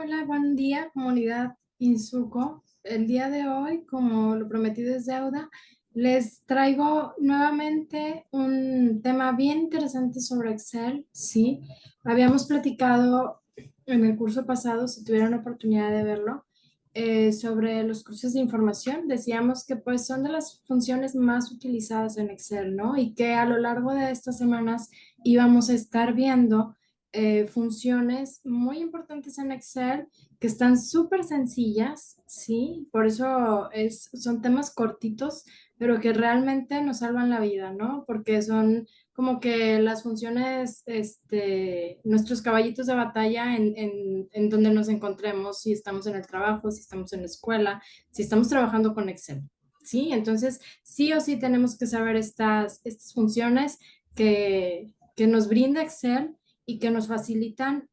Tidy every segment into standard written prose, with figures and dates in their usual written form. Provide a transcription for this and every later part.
Hola, buen día, comunidad Insuco. El día de hoy, como lo prometido es deuda, les traigo nuevamente un tema bien interesante sobre Excel. Sí, habíamos platicado en el curso pasado, si tuvieron oportunidad de verlo, sobre los cruces de información. Decíamos que pues son de las funciones más utilizadas en Excel, ¿no? Y que a lo largo de estas semanas íbamos a estar viendo funciones muy importantes en Excel que están súper sencillas, ¿sí? Por eso son temas cortitos, pero que realmente nos salvan la vida, ¿no? Porque son como que las funciones, nuestros caballitos de batalla en donde nos encontremos, si estamos en el trabajo, si estamos en la escuela, si estamos trabajando con Excel, ¿sí? Entonces, sí o sí tenemos que saber estas funciones que nos brinda Excel y que nos facilitan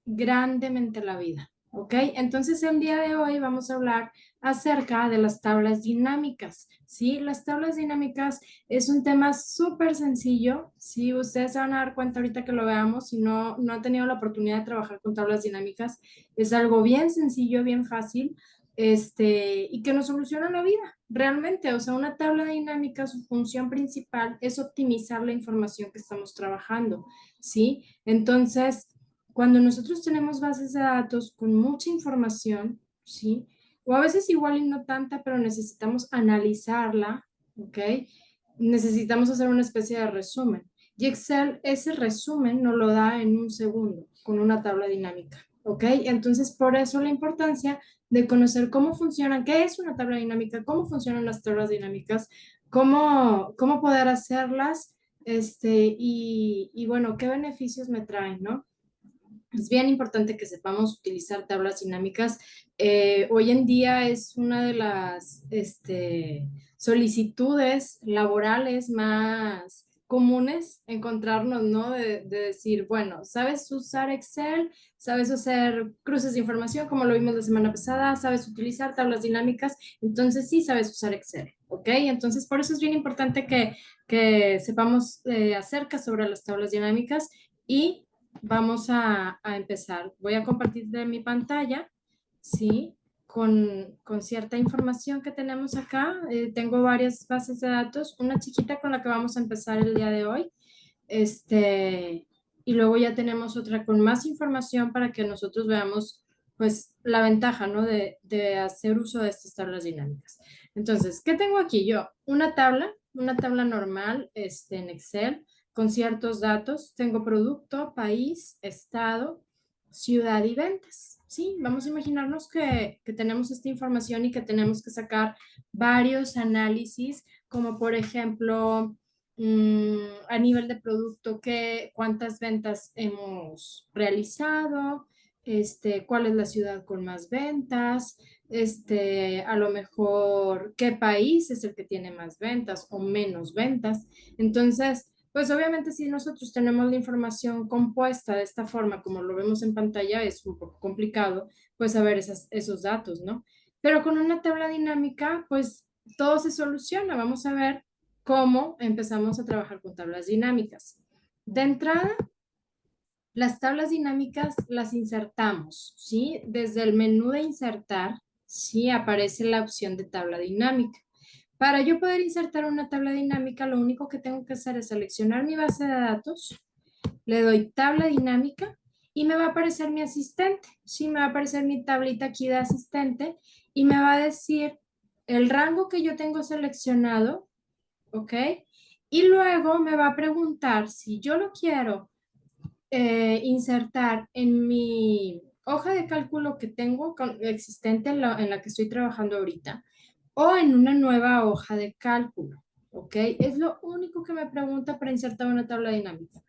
grandemente la vida. ¿Ok? Entonces el día de hoy vamos a hablar acerca de las tablas dinámicas. ¿Sí? Las tablas dinámicas es un tema súper sencillo. ¿Sí? Ustedes se van a dar cuenta ahorita que lo veamos. Si no han tenido la oportunidad de trabajar con tablas dinámicas, es algo bien sencillo, bien fácil, y que nos soluciona la vida. Realmente, o sea, una tabla dinámica, su función principal es optimizar la información que estamos trabajando, ¿sí? Entonces, cuando nosotros tenemos bases de datos con mucha información, ¿sí? O a veces igual y no tanta, pero necesitamos analizarla, ¿ok? Necesitamos hacer una especie de resumen. Y Excel ese resumen nos lo da en un segundo con una tabla dinámica, ¿ok? Entonces, por eso la importancia de conocer cómo funcionan, qué es una tabla dinámica, cómo funcionan las tablas dinámicas, cómo poder hacerlas, y bueno, qué beneficios me traen, ¿no? Es bien importante que sepamos utilizar tablas dinámicas. Hoy en día es una de las solicitudes laborales más comunes encontrarnos, ¿no? De decir, bueno, ¿sabes usar Excel? ¿Sabes hacer cruces de información como lo vimos la semana pasada? ¿Sabes utilizar tablas dinámicas? Entonces sí sabes usar Excel, ¿ok? Entonces por eso es bien importante que sepamos acerca sobre las tablas dinámicas y vamos a empezar. Voy a compartir de mi pantalla, ¿sí? Con cierta información que tenemos acá. Tengo varias bases de datos, una chiquita con la que vamos a empezar el día de hoy. Y luego ya tenemos otra con más información para que nosotros veamos, pues, la ventaja, ¿no? De hacer uso de estas tablas dinámicas. Entonces, ¿qué tengo aquí yo? Una tabla normal, en Excel con ciertos datos. Tengo producto, país, estado, ciudad y ventas. Sí, vamos a imaginarnos que tenemos esta información y que tenemos que sacar varios análisis, como por ejemplo, a nivel de producto, cuántas ventas hemos realizado, cuál es la ciudad con más ventas, a lo mejor qué país es el que tiene más ventas o menos ventas. Entonces, pues obviamente si nosotros tenemos la información compuesta de esta forma, como lo vemos en pantalla, es un poco complicado, pues saber esos datos, ¿no? Pero con una tabla dinámica, pues todo se soluciona. Vamos a ver cómo empezamos a trabajar con tablas dinámicas. De entrada, las tablas dinámicas las insertamos, ¿sí? Desde el menú de insertar, ¿sí? Aparece la opción de tabla dinámica. Para yo poder insertar una tabla dinámica, lo único que tengo que hacer es seleccionar mi base de datos, le doy tabla dinámica y me va a aparecer mi asistente, ¿sí? Me va a aparecer mi tablita aquí de asistente y me va a decir el rango que yo tengo seleccionado, ¿ok? Y luego me va a preguntar si yo lo quiero insertar en mi hoja de cálculo que tengo existente en la que estoy trabajando ahorita o en una nueva hoja de cálculo, ¿ok? Es lo único que me pregunta para insertar una tabla dinámica.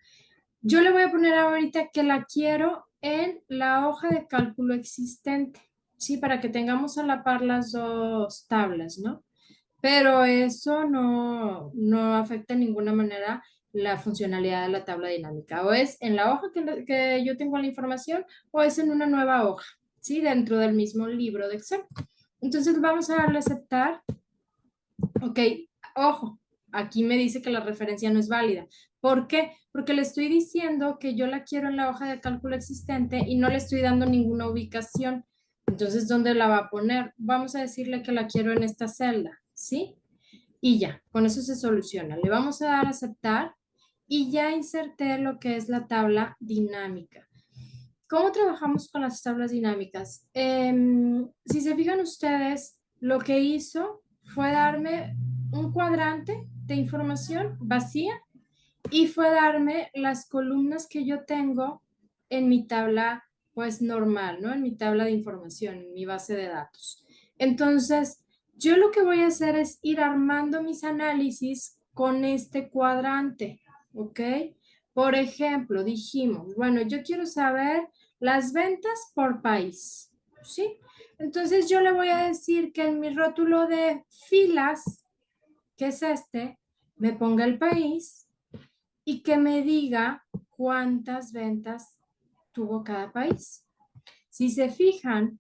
Yo le voy a poner ahorita que la quiero en la hoja de cálculo existente, ¿sí? Para que tengamos a la par las dos tablas, ¿no? Pero eso no afecta en ninguna manera la funcionalidad de la tabla dinámica. O es en la hoja que yo tengo la información o es en una nueva hoja, ¿sí? Dentro del mismo libro de Excel. Entonces vamos a darle a aceptar. Ok, ojo, aquí me dice que la referencia no es válida. ¿Por qué? Porque le estoy diciendo que yo la quiero en la hoja de cálculo existente y no le estoy dando ninguna ubicación. Entonces, ¿dónde la va a poner? Vamos a decirle que la quiero en esta celda, ¿sí? Y ya, con eso se soluciona. Le vamos a dar a aceptar y ya inserté lo que es la tabla dinámica. ¿Cómo trabajamos con las tablas dinámicas? Si se fijan ustedes, lo que hizo fue darme un cuadrante de información vacía y fue darme las columnas que yo tengo en mi tabla, pues normal, ¿no? En mi tabla de información, en mi base de datos. Entonces, yo lo que voy a hacer es ir armando mis análisis con este cuadrante, ¿ok? Por ejemplo, dijimos, bueno, yo quiero saber las ventas por país, ¿sí? Entonces yo le voy a decir que en mi rótulo de filas, que es este, me ponga el país y que me diga cuántas ventas tuvo cada país. Si se fijan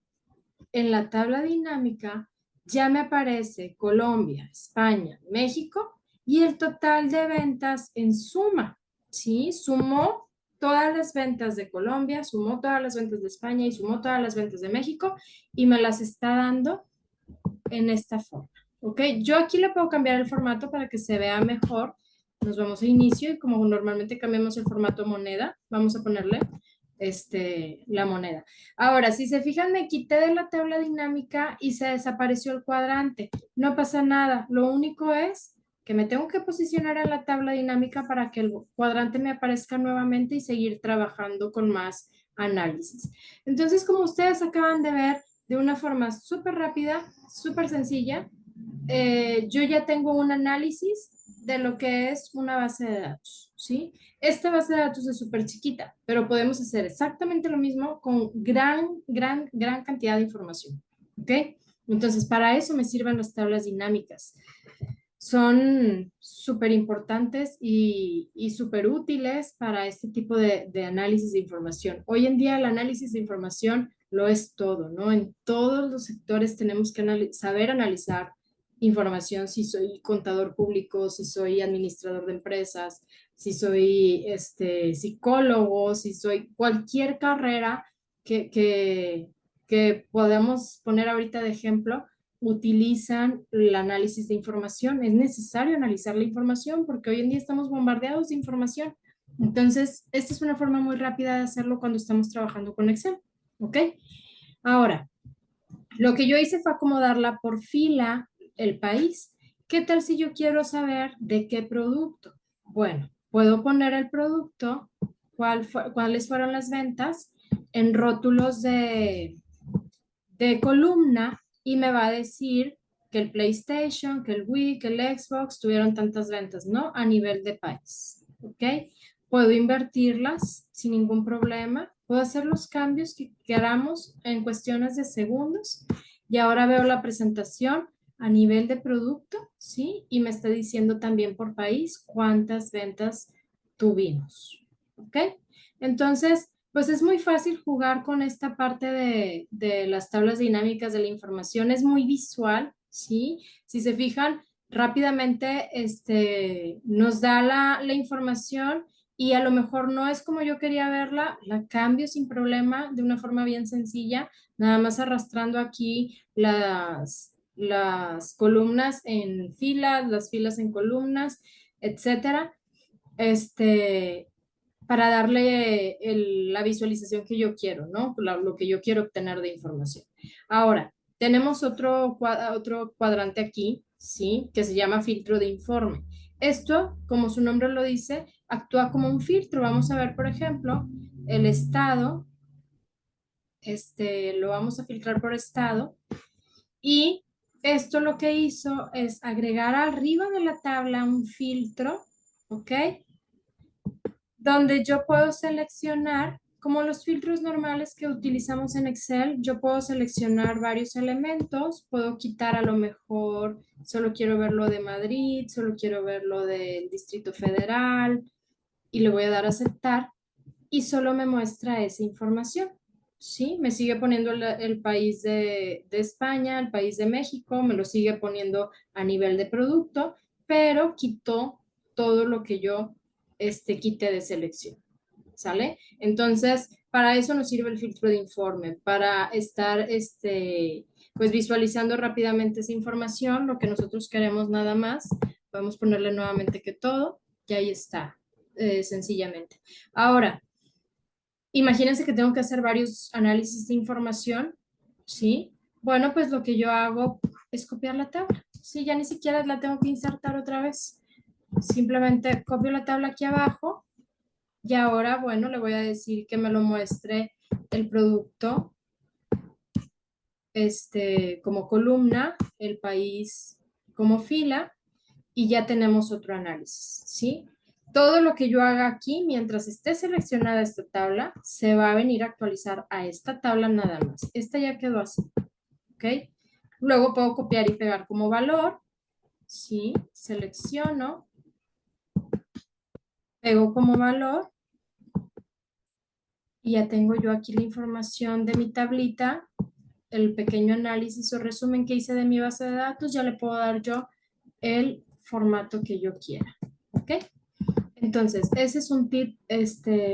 en la tabla dinámica, ya me aparece Colombia, España, México y el total de ventas en suma, ¿sí? Sumó todas las ventas de Colombia, sumó todas las ventas de España y sumó todas las ventas de México y me las está dando en esta forma, ¿ok? Yo aquí le puedo cambiar el formato para que se vea mejor. Nos vamos a inicio y como normalmente cambiamos el formato moneda, vamos a ponerle la moneda. Ahora, si se fijan, me quité de la tabla dinámica y se desapareció el cuadrante. No pasa nada, lo único es que me tengo que posicionar en la tabla dinámica para que el cuadrante me aparezca nuevamente y seguir trabajando con más análisis. Entonces, como ustedes acaban de ver, de una forma súper rápida, súper sencilla, yo ya tengo un análisis de lo que es una base de datos, ¿sí? Esta base de datos es súper chiquita, pero podemos hacer exactamente lo mismo con gran cantidad de información, ¿ok? Entonces, para eso me sirven las tablas dinámicas. Son súper importantes y súper útiles para este tipo de análisis de información. Hoy en día el análisis de información lo es todo, ¿no? En todos los sectores tenemos que saber analizar información, si soy contador público, si soy administrador de empresas, si soy psicólogo, si soy cualquier carrera que podemos poner ahorita de ejemplo, utilizan el análisis de información. Es necesario analizar la información porque hoy en día estamos bombardeados de información. Entonces, esta es una forma muy rápida de hacerlo cuando estamos trabajando con Excel, ¿ok? Ahora, lo que yo hice fue acomodarla por fila el país. ¿Qué tal si yo quiero saber de qué producto? Bueno, puedo poner el producto, cuáles fueron las ventas en rótulos de columna y me va a decir que el PlayStation, que el Wii, que el Xbox tuvieron tantas ventas, ¿no? A nivel de país, ¿ok? Puedo invertirlas sin ningún problema. Puedo hacer los cambios que queramos en cuestiones de segundos. Y ahora veo la presentación a nivel de producto, ¿sí? Y me está diciendo también por país cuántas ventas tuvimos, ¿ok? Entonces, pues es muy fácil jugar con esta parte de las tablas dinámicas de la información, es muy visual, ¿sí? Si se fijan, rápidamente nos da la información y a lo mejor no es como yo quería verla, la cambio sin problema de una forma bien sencilla, nada más arrastrando aquí las columnas en filas, las filas en columnas, etcétera. Este, para darle la visualización que yo quiero, ¿no? Lo que yo quiero obtener de información. Ahora, tenemos otro cuadrante aquí, ¿sí? Que se llama filtro de informe. Esto, como su nombre lo dice, actúa como un filtro. Vamos a ver, por ejemplo, el estado, lo vamos a filtrar por estado y esto lo que hizo es agregar arriba de la tabla un filtro, ¿ok? Donde yo puedo seleccionar, como los filtros normales que utilizamos en Excel, yo puedo seleccionar varios elementos, puedo quitar a lo mejor, solo quiero ver lo de Madrid, solo quiero ver lo del Distrito Federal y le voy a dar a aceptar y solo me muestra esa información. ¿Sí? Me sigue poniendo el país de España, el país de México, me lo sigue poniendo a nivel de producto pero quitó todo lo que yo quité de selección, ¿sale? Entonces, para eso nos sirve el filtro de informe, para estar pues visualizando rápidamente esa información, lo que nosotros queremos nada más. Podemos ponerle nuevamente que todo y ahí está, sencillamente. Ahora, imagínense que tengo que hacer varios análisis de información, ¿sí? Bueno, pues lo que yo hago es copiar la tabla. Sí, ya ni siquiera la tengo que insertar otra vez. Simplemente copio la tabla aquí abajo y ahora, bueno, le voy a decir que me lo muestre el producto como columna, el país como fila y ya tenemos otro análisis, ¿sí? Todo lo que yo haga aquí, mientras esté seleccionada esta tabla, se va a venir a actualizar a esta tabla nada más. Esta ya quedó así, ¿ok? Luego puedo copiar y pegar como valor, ¿sí? Selecciono, pego como valor y ya tengo yo aquí la información de mi tablita, el pequeño análisis o resumen que hice de mi base de datos, ya le puedo dar yo el formato que yo quiera, ¿ok? Entonces, ese es un tip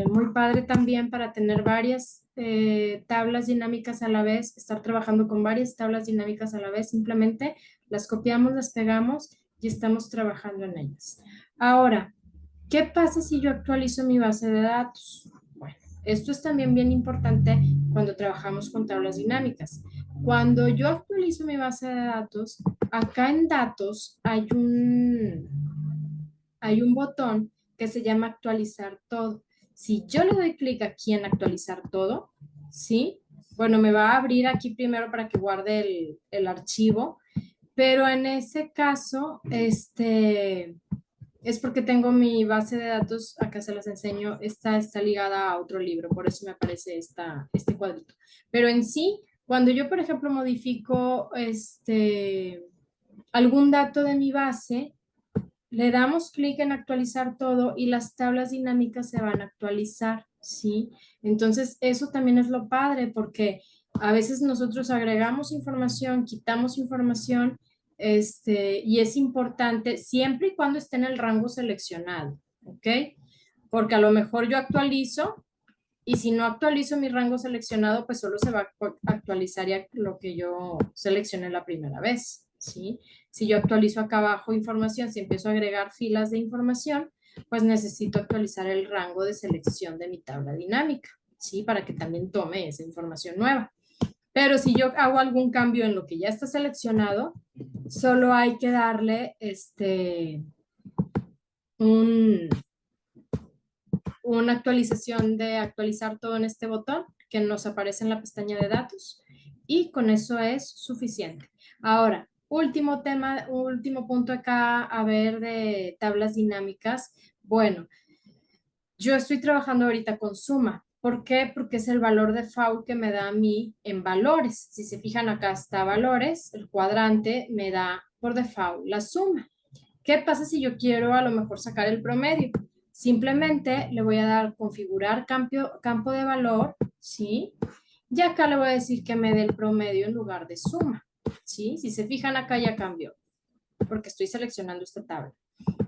muy padre también para tener varias tablas dinámicas a la vez, estar trabajando con varias tablas dinámicas a la vez, simplemente las copiamos, las pegamos y estamos trabajando en ellas. Ahora, ¿qué pasa si yo actualizo mi base de datos? Bueno, esto es también bien importante cuando trabajamos con tablas dinámicas. Cuando yo actualizo mi base de datos, acá en datos hay un botón que se llama actualizar todo. Si yo le doy clic aquí en actualizar todo, ¿sí? Bueno, me va a abrir aquí primero para que guarde el archivo, pero en ese caso, es porque tengo mi base de datos, acá se las enseño, esta está ligada a otro libro, por eso me aparece este cuadrito. Pero en sí, cuando yo, por ejemplo, modifico algún dato de mi base, le damos clic en actualizar todo y las tablas dinámicas se van a actualizar, ¿sí? Entonces, eso también es lo padre porque a veces nosotros agregamos información, quitamos información, y es importante siempre y cuando esté en el rango seleccionado, ¿ok? Porque a lo mejor yo actualizo y si no actualizo mi rango seleccionado, pues solo se va a actualizar ya lo que yo seleccioné la primera vez, ¿sí? Si yo actualizo acá abajo información, si empiezo a agregar filas de información, pues necesito actualizar el rango de selección de mi tabla dinámica, ¿sí? Para que también tome esa información nueva. Pero si yo hago algún cambio en lo que ya está seleccionado, solo hay que darle un, una actualización de actualizar todo en este botón que nos aparece en la pestaña de datos y con eso es suficiente. Ahora, último tema, último punto acá a ver de tablas dinámicas. Bueno, yo estoy trabajando ahorita con suma. ¿Por qué? Porque es el valor default que me da a mí en valores. Si se fijan acá está valores, el cuadrante me da por default la suma. ¿Qué pasa si yo quiero a lo mejor sacar el promedio? Simplemente le voy a dar configurar campo de valor, ¿sí? Y acá le voy a decir que me dé el promedio en lugar de suma, ¿sí? Si se fijan acá ya cambió, porque estoy seleccionando esta tabla.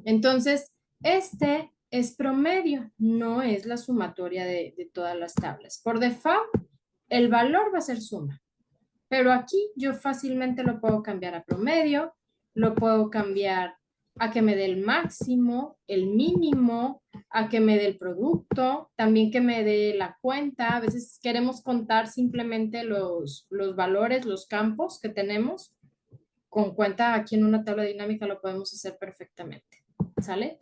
Entonces, este es promedio, no es la sumatoria de todas las tablas. Por default, el valor va a ser suma, pero aquí yo fácilmente lo puedo cambiar a promedio, lo puedo cambiar a que me dé el máximo, el mínimo, a que me dé el producto, también que me dé la cuenta. A veces queremos contar simplemente los valores, los campos que tenemos. Con cuenta aquí en una tabla dinámica lo podemos hacer perfectamente. ¿Sale?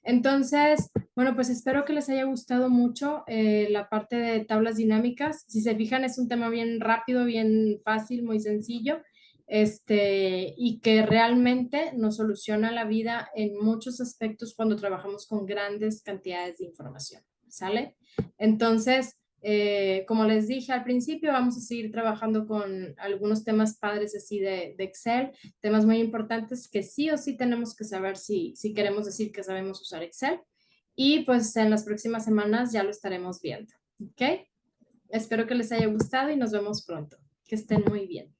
Entonces, bueno, pues espero que les haya gustado mucho la parte de tablas dinámicas. Si se fijan, es un tema bien rápido, bien fácil, muy sencillo, y que realmente nos soluciona la vida en muchos aspectos cuando trabajamos con grandes cantidades de información. ¿Sale? Entonces, como les dije al principio, vamos a seguir trabajando con algunos temas padres así de Excel, temas muy importantes que sí o sí tenemos que saber si queremos decir que sabemos usar Excel. Y pues en las próximas semanas ya lo estaremos viendo. ¿Ok? Espero que les haya gustado y nos vemos pronto. Que estén muy bien.